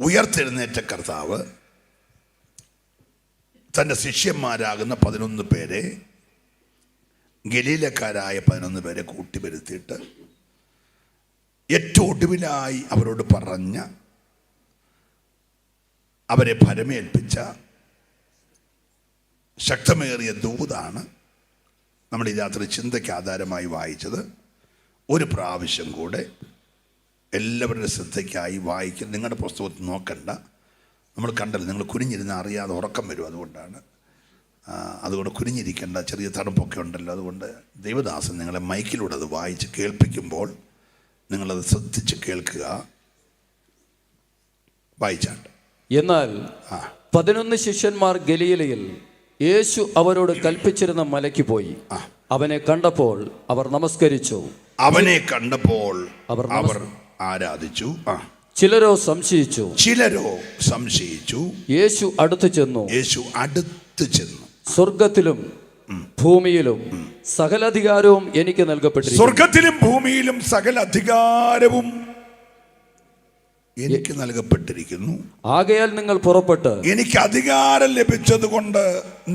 ഉയർത്തെഴുന്നേറ്റ കർത്താവ് തൻ്റെ ശിഷ്യന്മാരാകുന്ന 11 പേരെ, ഗലീലക്കാരായ 11 പേരെ കൂട്ടിവരുത്തിയിട്ട് ഏറ്റവും ഒടുവിലായി അവരോട് പറഞ്ഞ, അവരെ ഭരമേൽപ്പിച്ച ശക്തമേറിയ ദൂതാണ് നമ്മൾ ഈ രാത്രി ചിന്തയ്ക്ക് ആധാരമായി വായിച്ചത്. ഒരു പ്രാവശ്യം കൂടെ എല്ലാവരുടെ ശ്രദ്ധയ്ക്കായി വായിക്കുക. നിങ്ങളുടെ പുസ്തകത്തിൽ നോക്കണ്ട, നമ്മൾ കണ്ടല്ലോ, നിങ്ങൾ കുനിഞ്ഞിരുന്ന് അറിയാതെ ഉറക്കം വരും. അതുകൊണ്ട് കുനിഞ്ഞിരിക്കേണ്ട, ചെറിയ തണുപ്പൊക്കെ ഉണ്ടല്ലോ. അതുകൊണ്ട് ദൈവദാസൻ നിങ്ങളെ മൈക്കിലൂടെ അത് വായിച്ച് കേൾപ്പിക്കുമ്പോൾ നിങ്ങളത് ശ്രദ്ധിച്ച് കേൾക്കുക. വായിച്ചാണ്ട്. എന്നാൽ 11 ശിഷ്യന്മാർ ഗലീലയിൽ യേശു അവരോട് കൽപ്പിച്ചിരുന്ന മലയ്ക്ക് പോയി. അവനെ കണ്ടപ്പോൾ അവർ നമസ്കരിച്ചു. അവർ ആരാധിച്ചു. ചിലരോ സംശയിച്ചു. യേശു അടുത്തു ചെന്നു സ്വർഗത്തിലും ഭൂമിയിലും സകല അധികാരവും എനിക്ക് നൽകപ്പെട്ടിരിക്കുന്നു. സ്വർഗത്തിലും ഭൂമിയിലും സകല അധികാരവും എനിക്ക് നൽകപ്പെട്ടിരിക്കുന്നു. ആകയാൽ നിങ്ങൾ പുറപ്പെട്ട്, എനിക്ക് അധികാരം ലഭിച്ചത് കൊണ്ട്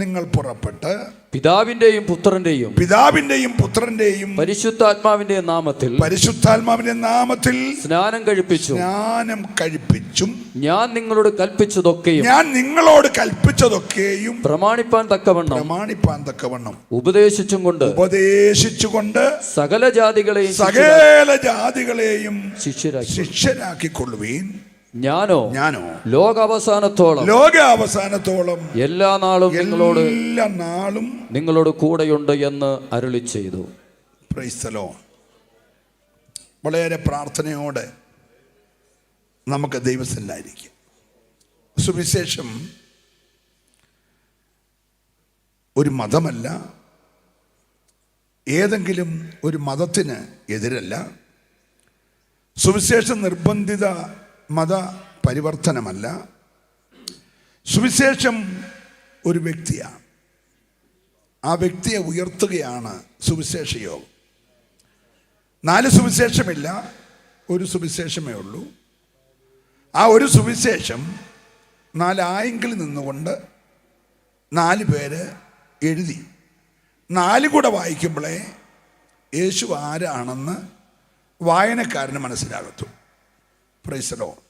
നിങ്ങൾ പുറപ്പെട്ട് പിതാവിന്റെയും പുത്രന്റെയും പരിശുദ്ധാത്മാവിന്റെ നാമത്തിൽ സ്നാനം കഴിപ്പിച്ചും ഞാൻ നിങ്ങളോട് കൽപ്പിച്ചതൊക്കെയും പ്രമാണിപ്പാൻ തക്കവണ്ണം ഉപദേശിച്ചുകൊണ്ട് സകല ജാതികളെയും ശിഷ്യരാക്കിക്കൊള്ളുവീൻ. ഞാനോ ലോകാവസാനത്തോളം എല്ലാ നാളും നിങ്ങളോട് കൂടെയുണ്ട് എന്ന് അരുളി ചെയ്തു. Praise the Lord. വളരെ പ്രാർത്ഥനയോടെ നമുക്ക് ദൈവസന്നിധിയിലായിരിക്കും. സുവിശേഷം ഒരു മതമല്ല, ഏതെങ്കിലും ഒരു മതത്തിന് എതിരല്ല. സുവിശേഷം നിർബന്ധിത മത പരിവർത്തനമല്ല. സുവിശേഷം ഒരു വ്യക്തിയാണ്. ആ വ്യക്തിയെ ഉയർത്തുകയാണ് സുവിശേഷ യോഗം. 4 സുവിശേഷമില്ല, ഒരു സുവിശേഷമേ ഉള്ളൂ. ആ ഒരു സുവിശേഷം 4 ആയെങ്കിൽ നിന്നുകൊണ്ട് 4 പേര് എഴുതി. 4 കൂടെ വായിക്കുമ്പോഴേ യേശു ആരാണെന്ന് വായനക്കാരന് മനസ്സിലാകത്തു. Praise the Lord.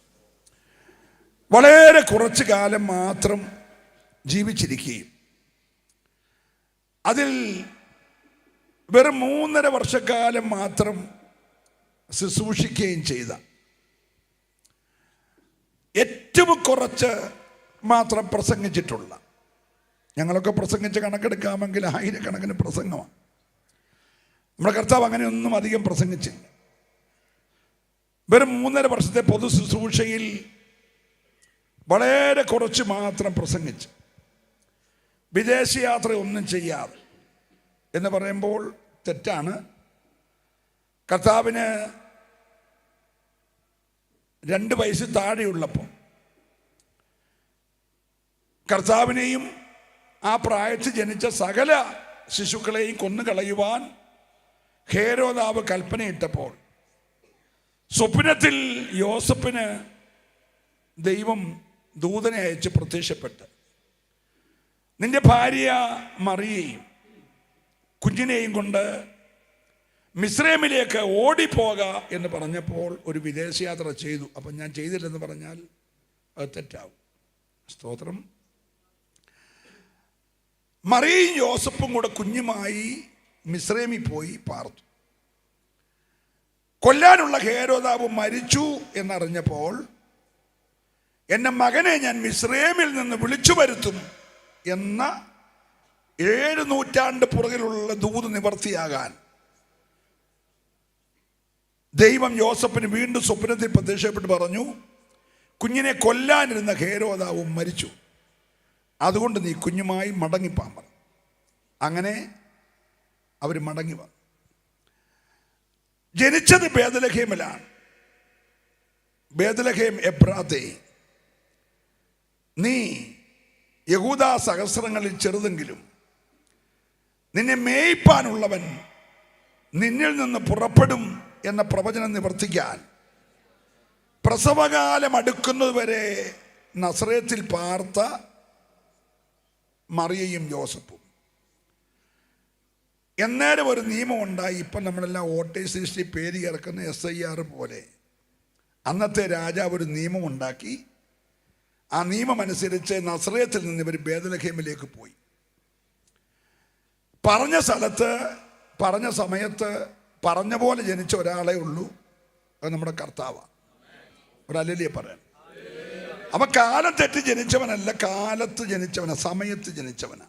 വളരെ കുറച്ചു കാലം മാത്രം ജീവിച്ചിരിക്കുകയും അതിൽ വെറും 3.5 വർഷക്കാലം മാത്രം ശുശ്രൂഷിക്കുകയും ചെയ്ത, ഏറ്റവും കുറച്ച് മാത്രം പ്രസംഗിച്ചിട്ടുള്ള, ഞങ്ങളൊക്കെ പ്രസംഗിച്ച് കണക്കെടുക്കാമെങ്കിൽ 1000കണക്കിന് പ്രസംഗമാണ്. നമ്മുടെ കർത്താവ് അങ്ങനെയൊന്നും അധികം പ്രസംഗിച്ചില്ല. വെറും 3.5 വർഷത്തെ പൊതു ശുശ്രൂഷയിൽ വളരെ കുറച്ച് മാത്രം പ്രസംഗിച്ച്, വിദേശയാത്ര ഒന്നും ചെയ്യാതെ എന്ന് പറയുമ്പോൾ തെറ്റാണ്. കർത്താവിന് 2 വയസ്സ് താഴെയുള്ളപ്പോൾ കർത്താവിനെയും ആ പ്രായത്തിൽ ജനിച്ച സകല ശിശുക്കളെയും കൊന്നുകളയുവാൻ ഹേരോദാവ് കൽപ്പനയിട്ടപ്പോൾ സ്വപ്നത്തിൽ യോസഫിന് ദൈവം ദൂതനെ അയച്ച് പ്രത്യക്ഷപ്പെട്ട്, നിന്റെ ഭാര്യ മറിയയും കുഞ്ഞിനെയും കൊണ്ട് മിസ്രൈമിലേക്ക് ഓടിപ്പോക എന്ന് പറഞ്ഞപ്പോൾ ഒരു വിദേശയാത്ര ചെയ്തു. അപ്പം ഞാൻ ചെയ്തില്ലെന്ന് പറഞ്ഞാൽ അത് തെറ്റാവും. സ്തോത്രം. മറിയയും യോസഫും കൂടെ കുഞ്ഞുമായി മിസ്രൈമിൽ പോയി പാർത്തു. കൊല്ലാനുള്ള ഹേരോദാവ് മരിച്ചു എന്നറിഞ്ഞപ്പോൾ, എൻ്റെ മകനെ ഞാൻ മിസ്രൈമിൽ നിന്ന് വിളിച്ചു വരുത്തും എന്ന 7 നൂറ്റാണ്ട് പുറകിലുള്ള ദൂത് നിവർത്തിയാകാൻ ദൈവം യോസഫിന് വീണ്ടും സ്വപ്നത്തിൽ പ്രത്യക്ഷപ്പെട്ട് പറഞ്ഞു, കുഞ്ഞിനെ കൊല്ലാനിരുന്ന ഹേരോദാവും മരിച്ചു, അതുകൊണ്ട് നീ കുഞ്ഞുമായി മടങ്ങിപ്പാൻ പറഞ്ഞു. അങ്ങനെ അവർ മടങ്ങി വന്നു. ജനിച്ചത് ബേത്ലഹേമിലാണ്. ബേത്ലഹേം എബ്രാത്തെ, നീ യഹൂദാ സഹസ്രങ്ങളിൽ ചെറുതെങ്കിലും നിന്നെ മേയ്പ്പാനുള്ളവൻ നിന്നിൽ നിന്ന് പുറപ്പെടും എന്ന പ്രവചനം നിവർത്തിക്കാൻ പ്രസവകാലം അടുക്കുന്നത് വരെ നസറേത്തിൽ പാർത്ത മറിയയും ജോസഫും. എന്നേരം ഒരു നിയമം ഉണ്ടായി. ഇപ്പം നമ്മളെല്ലാം വോട്ടേഴ്സ് ലിസ്റ്റിൽ പേര് ചേർക്കുന്ന SIR പോലെ അന്നത്തെ രാജാവ് ഒരു നിയമം ഉണ്ടാക്കി. ആ നിയമം അനുസരിച്ച് നസറേത്തിൽ നിന്ന് ഇവർ ബേത്ലഹേമിലേക്ക് പോയി. പറഞ്ഞ സ്ഥലത്ത് പറഞ്ഞ സമയത്ത് പറഞ്ഞ പോലെ ജനിച്ച ഒരാളെ ഉള്ളൂ, അത് നമ്മുടെ കർത്താവാണ്. ഒരു ഹല്ലേലൂയ പറയാൻ. അപ്പൊ കാലം തെറ്റി ജനിച്ചവനല്ല, കാലത്ത് ജനിച്ചവനാ, സമയത്ത് ജനിച്ചവനാ.